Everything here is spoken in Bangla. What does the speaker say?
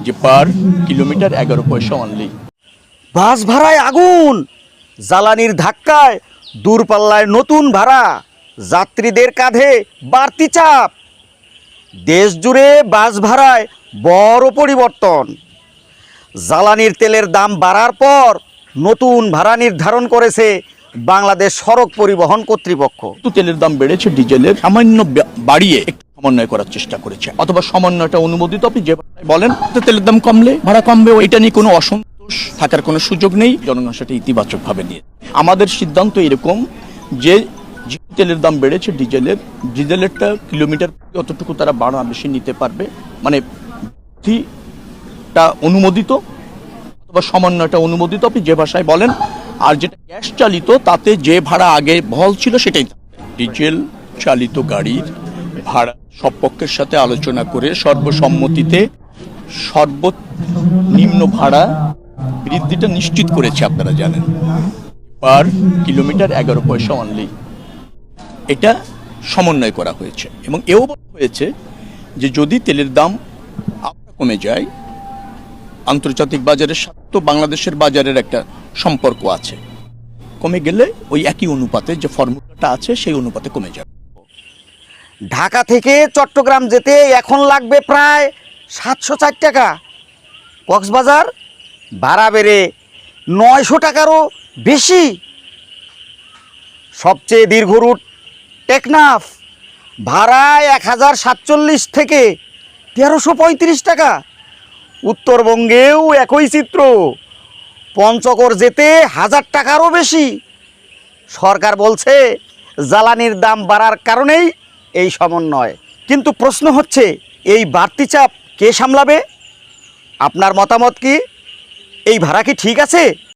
যে পার কিলোমিটার 11 পয়সা অনলি। বাস ভাড়ায় আগুন, জ্বালানির ধাক্কায় দূরপাল্লায় নতুন ভাড়া, যাত্রীদের কাঁধে বাড়তি চাপ। দেশ জুড়ে বাস ভাড়ায় বড় পরিবর্তন। জ্বালানির তেলের দাম বাড়ার পর নতুন ভাড়া নির্ধারণ করেছে বাংলাদেশ সড়ক পরিবহন কর্তৃপক্ষ। একটু তেলের দাম বেড়েছে, ডিজেলের সামান্য বাড়িয়ে একটু সমন্বয় করার চেষ্টা করেছে, অথবা সমন্বয়টা অনুমোদিত। আপনি যে বলেন তেলের দাম কমলে ভাড়া কমবে, এটা নিয়ে কোনো অসন্তোষ থাকার কোনো সুযোগ নেই। জনগণ সেটা ইতিবাচকভাবে নিয়ে আমাদের সিদ্ধান্ত এরকম যে তেলের দাম বেড়েছে, ডিজেলেরটা কিলোমিটার অতটুকু তারা ভাড়া বেশি নিতে পারবে, মানে অনুমোদিত অথবা সমন্বয়টা অনুমোদিত, আপনি যে ভাষায় বলেন। আর যেটা গ্যাস চালিত তাতে যে ভাড়া আগে বহাল ছিল সেটাই। ডিজেল চালিত গাড়ির ভাড়া সব পক্ষের সাথে আলোচনা করে সর্বসম্মতিতে সর্বনিম্ন ভাড়া বৃদ্ধিটা নিশ্চিত করেছে। আপনারা জানেন পার কিলোমিটার 11 পয়সা অনলি। এটা সমন্বয় করা হয়েছে এবং এও বলা হয়েছে যে যদি তেলের দাম কমে যায়, আন্তর্জাতিক বাজারের সাথে তো বাংলাদেশের বাজারের একটা সম্পর্ক আছে, কমে গেলে ওই একই অনুপাতে যে ফর্মুলাটা আছে সেই অনুপাতে কমে যাবে। ঢাকা থেকে চট্টগ্রাম যেতে এখন লাগবে প্রায় 704 টাকা। কক্সবাজার ভাড়া বেড়ে 900 টাকারও বেশি। সবচেয়ে দীর্ঘ রুট টেকনাফ, ভাড়া 1047 থেকে 1335 টাকা। উত্তরবঙ্গেও একই চিত্র, পঞ্চগড় যেতে 1000 টাকারও বেশি। সরকার বলছে জ্বালানির দাম বাড়ার কারণেই এই সমন্বয়, কিন্তু প্রশ্ন হচ্ছে এই বাড়তি চাপ কে সামলাবে? আপনার মতামত কি? এই ভাড়া কি ঠিক আছে?